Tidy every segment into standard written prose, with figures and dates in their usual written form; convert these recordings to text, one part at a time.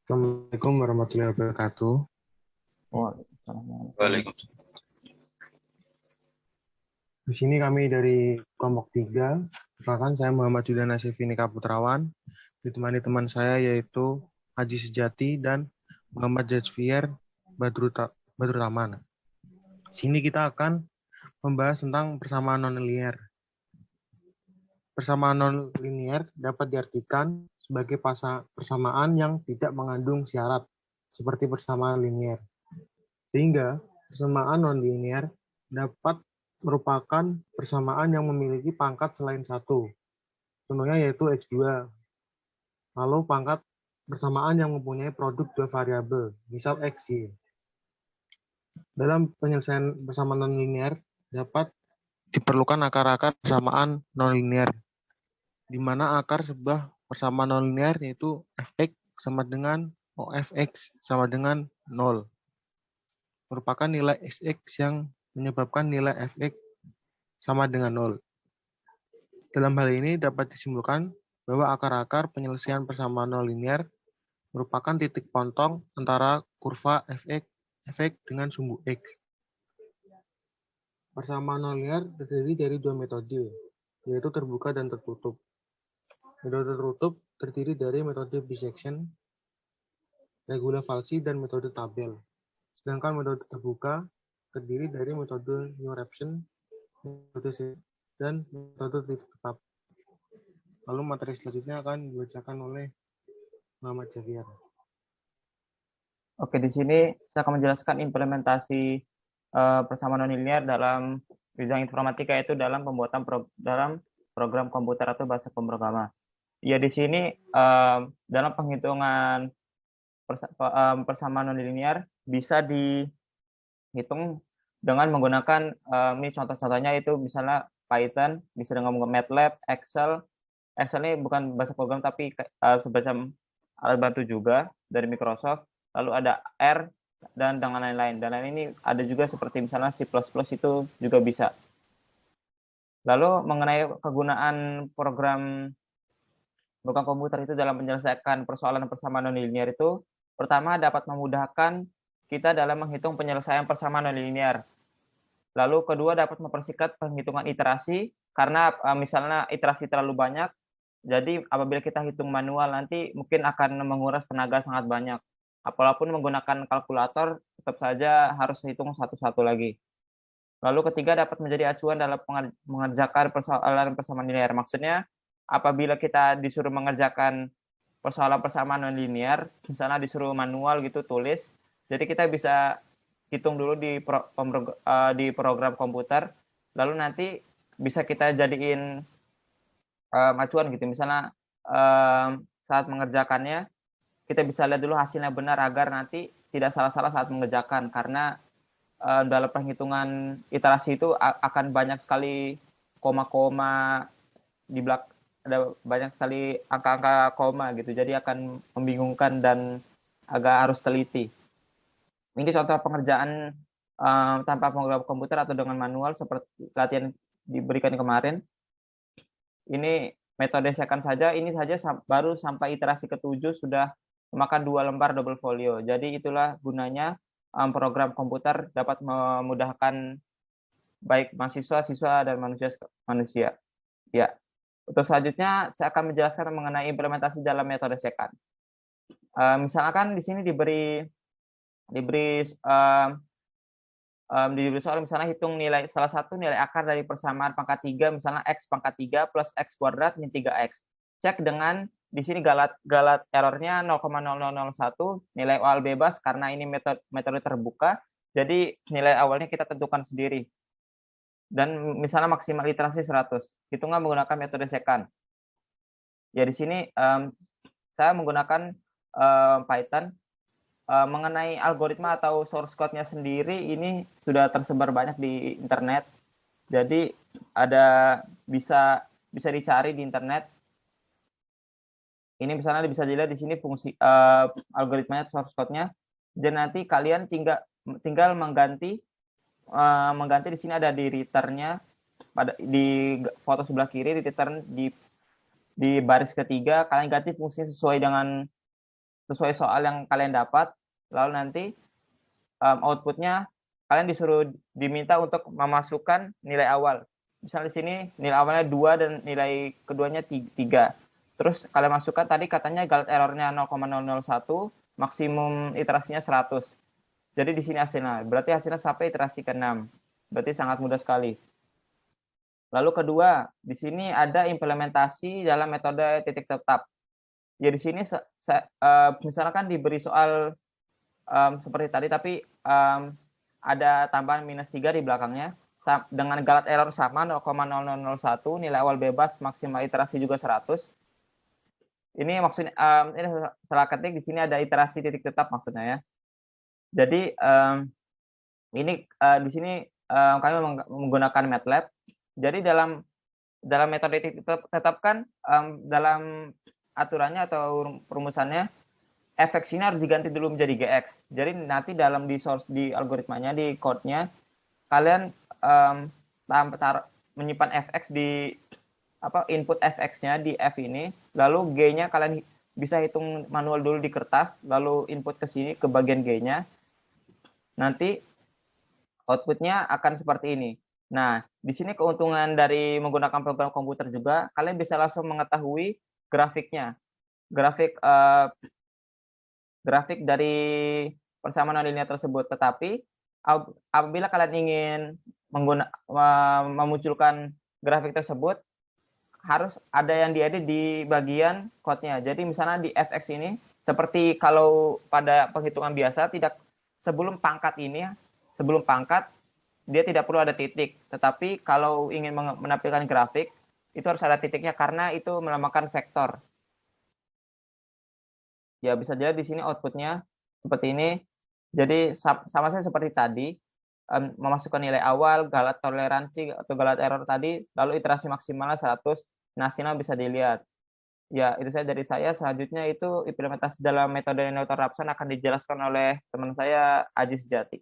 Assalamualaikum warahmatullahi wabarakatuh. Waalaikumsalam. Waalaikumsalam. Di sini kami dari kelompok 3. Perkenalkan, saya Muhammad Judan Nasifini Kaputrawan. Ditemani teman saya yaitu Haji Sejati dan Muhammad Jazfier Badrutaman. Di sini kita akan membahas tentang persamaan nonlinear. Persamaan nonlinear dapat diartikan sebagai persamaan yang tidak mengandung syarat, seperti persamaan linear. Sehingga persamaan nonlinear dapat merupakan persamaan yang memiliki pangkat selain satu. Contohnya yaitu X2. Lalu pangkat persamaan yang mempunyai produk dua variabel, misal X, Y. Dalam penyelesaian persamaan nonlinear dapat diperlukan akar-akar persamaan nonlinear, di mana akar sebuah persamaan nonlinear yaitu fx sama dengan OFX sama dengan 0. Merupakan nilai Xx yang menyebabkan nilai Fx sama dengan 0. Dalam hal ini dapat disimpulkan bahwa akar-akar penyelesaian persamaan nonlinear merupakan titik pontong antara kurva Fx dengan sumbu X. Persamaan nonlinear terdiri dari dua metode, yaitu terbuka dan tertutup. Metode tertutup terdiri dari metode bisection, regula falsi, dan metode tabel. Sedangkan metode terbuka terdiri dari metode Newraption, metode dan metode titik tetap. Lalu materi selanjutnya akan dibacakan oleh Muhammad Javier. Oke, di sini saya akan menjelaskan implementasi persamaan nonlinear dalam bidang informatika, yaitu dalam pembuatan dalam program komputer atau bahasa pemrograman. Ya, di sini dalam penghitungan persamaan nonlinear bisa dihitung dengan menggunakan ini contoh-contohnya, itu misalnya Python, bisa dengan MATLAB, Excel. Excel ini bukan bahasa program tapi semacam alat bantu juga dari Microsoft. Lalu ada R dan lain-lain. Dan lain ini ada juga seperti misalnya C++ itu juga bisa. Lalu mengenai kegunaan program komputer itu dalam menyelesaikan persoalan persamaan nonlinear itu, pertama dapat memudahkan kita dalam menghitung penyelesaian persamaan nonlinear. Lalu kedua dapat mempersingkat penghitungan iterasi, karena misalnya iterasi terlalu banyak, jadi apabila kita hitung manual nanti mungkin akan menguras tenaga sangat banyak. Apapun menggunakan kalkulator, tetap saja harus hitung satu-satu lagi. Lalu ketiga dapat menjadi acuan dalam mengerjakan persoalan persamaan linear. Maksudnya apabila kita disuruh mengerjakan persoalan persamaan nonlinear, misalnya disuruh manual gitu tulis, jadi kita bisa hitung dulu di program komputer, lalu nanti bisa kita jadiin acuan gitu. Misalnya saat mengerjakannya kita bisa lihat dulu hasilnya benar agar nanti tidak salah-salah saat mengerjakan, karena dalam perhitungan iterasi itu akan banyak sekali koma-koma di belakang, ada banyak sekali angka-angka koma gitu, jadi akan membingungkan dan agak harus teliti. Ini contoh pengerjaan tanpa program komputer atau dengan manual seperti latihan diberikan kemarin. Ini metode second saja, ini saja baru sampai iterasi ke-7 sudah memakan 2 lembar double folio. Jadi itulah gunanya program komputer dapat memudahkan baik mahasiswa, siswa, dan manusia. Ya. Untuk selanjutnya saya akan menjelaskan mengenai implementasi dalam metode second. Misalkan di sini diberi soal, misalnya hitung salah satu nilai akar dari persamaan pangkat 3, misalnya x pangkat 3 plus x kuadrat min 3x. Cek dengan di sini galat errornya 0,0001, nilai awal bebas karena ini metode terbuka, jadi nilai awalnya kita tentukan sendiri. Dan misalnya maksimal iterasi 100, hitungan menggunakan metode second. Ya, di sini saya menggunakan Python. Mengenai algoritma atau source code-nya sendiri ini sudah tersebar banyak di internet. Jadi bisa dicari di internet. Ini misalnya bisa dilihat di sini fungsi algoritmanya, source code-nya. Dan nanti kalian tinggal mengganti di sini ada di return-nya, di foto sebelah kiri di return di baris ketiga, kalian ganti fungsinya sesuai dengan sesuai soal yang kalian dapat, lalu nanti outputnya kalian disuruh diminta untuk memasukkan nilai awal. Misalnya di sini nilai awalnya 2 dan nilai keduanya 3. Terus kalian masukkan tadi katanya galat errornya 0,001, maksimum iterasinya 100. Jadi di sini hasilnya. Berarti hasilnya sampai iterasi ke-6. Berarti sangat mudah sekali. Lalu kedua, di sini ada implementasi dalam metode titik tetap. Ya di sini misalkan diberi soal seperti tadi, tapi ada tambahan -3 di belakangnya. Dengan galat error sama 0,0001, nilai awal bebas, maksimal iterasi juga 100. Ini maksudnya, ini salah ketik, di sini ada iterasi titik tetap maksudnya ya. Jadi ini di sini kami menggunakan MATLAB. Jadi dalam metode titik tetap kan dalam aturannya atau rumusannya fx ini harus diganti dulu menjadi gx. Jadi nanti dalam di algoritmanya, di code-nya, kalian menyimpan fx di input fx-nya di f ini, lalu g-nya kalian bisa hitung manual dulu di kertas, lalu input ke sini ke bagian g-nya. Nanti output-nya akan seperti ini. Nah, di sini keuntungan dari menggunakan program komputer juga, kalian bisa langsung mengetahui grafiknya. Grafik dari persamaan nonlinear tersebut. Tetapi apabila kalian ingin memunculkan grafik tersebut, harus ada yang diedit di bagian code-nya. Jadi misalnya di fx ini, seperti kalau pada penghitungan biasa, sebelum pangkat dia tidak perlu ada titik. Tetapi kalau ingin menampilkan grafik, itu harus ada titiknya karena itu melambangkan vektor. Ya bisa jadi di sini outputnya seperti ini. Jadi sama saja seperti tadi, memasukkan nilai awal, galat toleransi atau galat error tadi, lalu iterasi maksimalnya 100. Nah, hasilnya bisa dilihat. Ya, itu saja dari saya. Selanjutnya itu implementasi dalam metode Newton-Raphson akan dijelaskan oleh teman saya, Aji Sejati.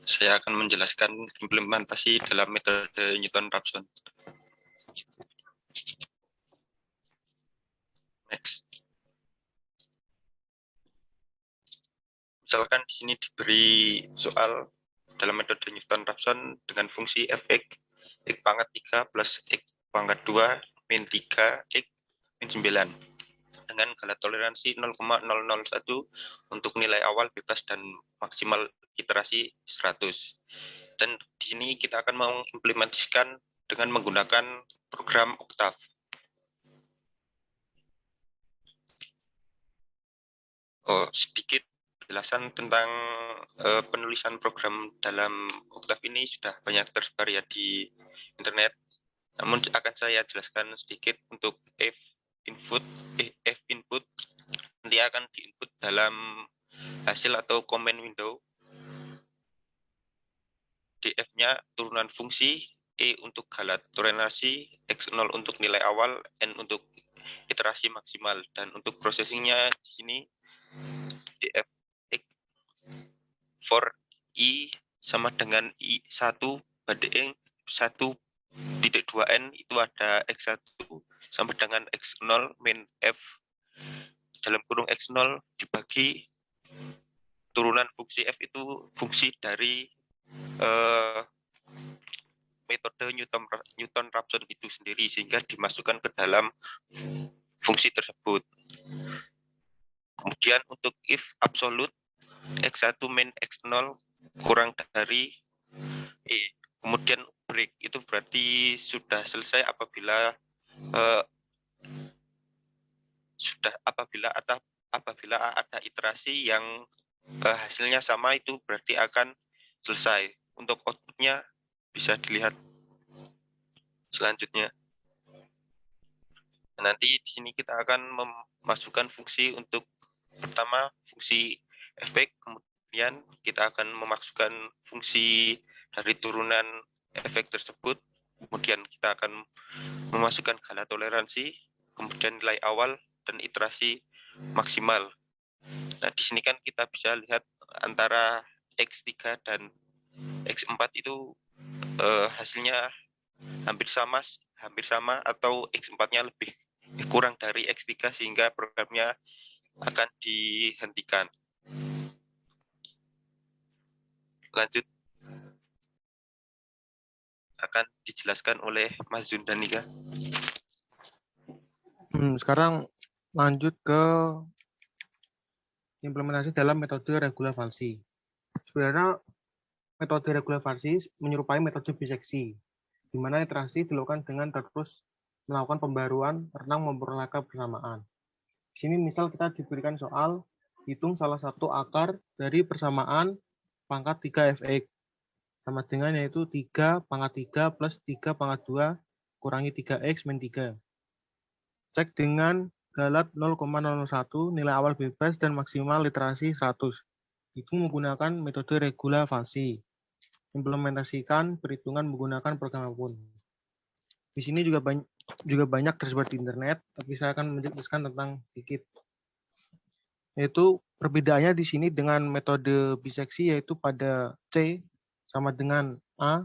Saya akan menjelaskan implementasi dalam metode Newton-Raphson. Next. Misalkan di sini diberi soal dalam metode Newton-Raphson dengan fungsi fx x pangkat 3 plus x pangkat 2 min 3 x min 9 dengan galat toleransi 0,001 untuk nilai awal bebas dan maksimal iterasi 100. Dan di sini kita akan mengimplementasikan dengan menggunakan program Octave. Sedikit penjelasan tentang penulisan program dalam Octave ini sudah banyak tersebar ya di internet. Namun akan saya jelaskan sedikit untuk f input nanti akan diinput dalam hasil atau comment window. df-nya turunan fungsi, e untuk galat toleransi, x0 untuk nilai awal, n untuk iterasi maksimal, dan untuk processingnya di sini df x for i sama dengan i1 banding 1.2n itu ada x1 sama dengan x0 min f dalam kurung x0 dibagi turunan fungsi f itu fungsi dari metode Newton-Raphson itu sendiri sehingga dimasukkan ke dalam fungsi tersebut. Kemudian untuk if absolute x1 min x0 kurang dari e. Kemudian break itu berarti sudah selesai apabila ada iterasi yang hasilnya sama, itu berarti akan selesai. Untuk outputnya bisa dilihat selanjutnya. Nanti di sini kita akan memasukkan fungsi untuk pertama fungsi efek, kemudian kita akan memasukkan fungsi dari turunan efek tersebut, kemudian kita akan memasukkan galat toleransi, kemudian nilai awal dan iterasi maksimal. Nah, di sini kan kita bisa lihat antara X3 dan X4 itu hasilnya hampir sama atau X4-nya lebih kurang dari X3 sehingga programnya akan dihentikan. Lanjut, akan dijelaskan oleh Mas Zun dan Nika. Sekarang lanjut ke implementasi dalam metode regulavalsi. Sebenarnya metode regulavalsi menyerupai metode biseksi, di mana iterasi dilakukan dengan terus melakukan pembaruan tentang memperolehkan persamaan. Di sini misal kita diberikan soal, hitung salah satu akar dari persamaan pangkat 3fx, sama dengan yaitu 3 pangkat 3 plus 3 pangkat 2 kurangi 3x min 3. Cek dengan galat 0,001, nilai awal bebas dan maksimal literasi 100. Itu menggunakan metode regulavalsi. Implementasikan perhitungan menggunakan program apapun. Di sini juga banyak tersebar di internet, tapi saya akan menjelaskan tentang sedikit. Yaitu perbedaannya di sini dengan metode biseksi, yaitu pada C sama dengan A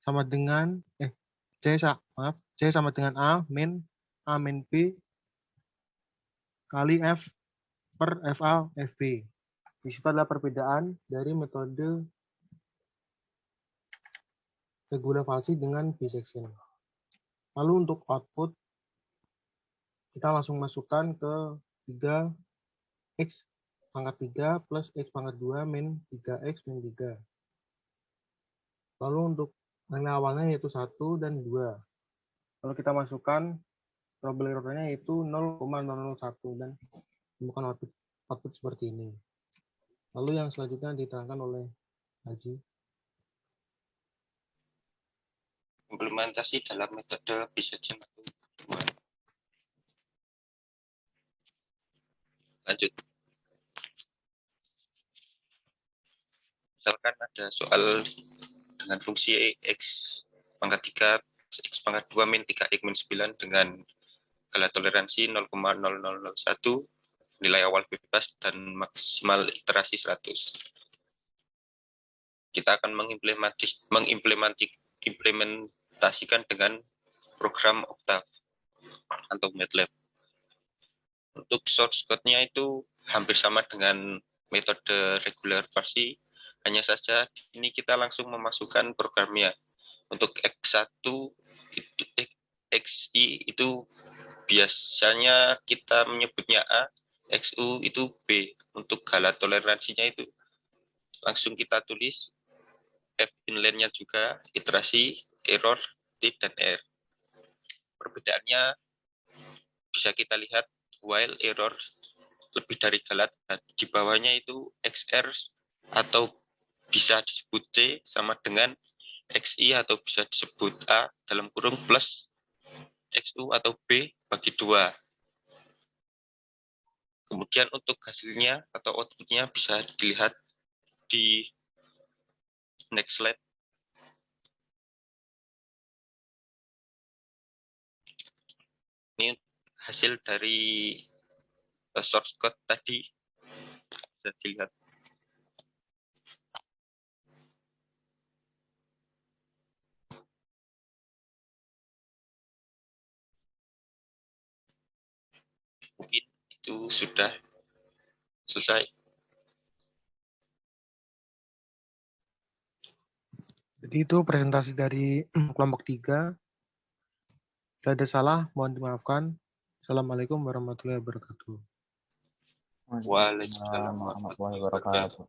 sama dengan C sama dengan A min B kali F per FA FB. Di situ adalah perbedaan dari metode regulavalsi dengan bisection. Lalu untuk output, kita langsung masukkan ke 3x pangkat 3 plus x pangkat 2 min 3x min 3. Lalu untuk nilai awalnya yaitu 1 dan 2. Lalu kita masukkan trouble error-nya yaitu 0,001 dan bukan output seperti ini. Lalu yang selanjutnya diterangkan oleh Haji. Implementasi dalam metode bisection. Lanjut. Misalkan ada soal dengan fungsi x pangkat 3 x pangkat 2 min 3x min 9 dengan skala toleransi 0,0001, nilai awal bebas dan maksimal iterasi 100. Kita akan mengimplementasikan dengan program Octave atau MATLAB. Untuk source code-nya itu hampir sama dengan metode regulavalsi, hanya saja ini kita langsung memasukkan programnya. Untuk X1 itu XI itu biasanya kita menyebutnya A, XU itu B. Untuk skala toleransinya itu langsung kita tulis F inline-nya juga iterasi, error, T dan R. Perbedaannya bisa kita lihat while error lebih dari galat, di bawahnya itu XR atau bisa disebut C sama dengan XI atau bisa disebut A dalam kurung plus XU atau B bagi 2. Kemudian untuk hasilnya atau outputnya bisa dilihat di next slide. Ini hasil dari source code tadi bisa dilihat. Mungkin itu sudah selesai. Jadi itu presentasi dari kelompok 3. Jika ada salah, mohon dimaafkan. Assalamualaikum warahmatullahi wabarakatuh. Waalaikumsalam warahmatullahi wabarakatuh.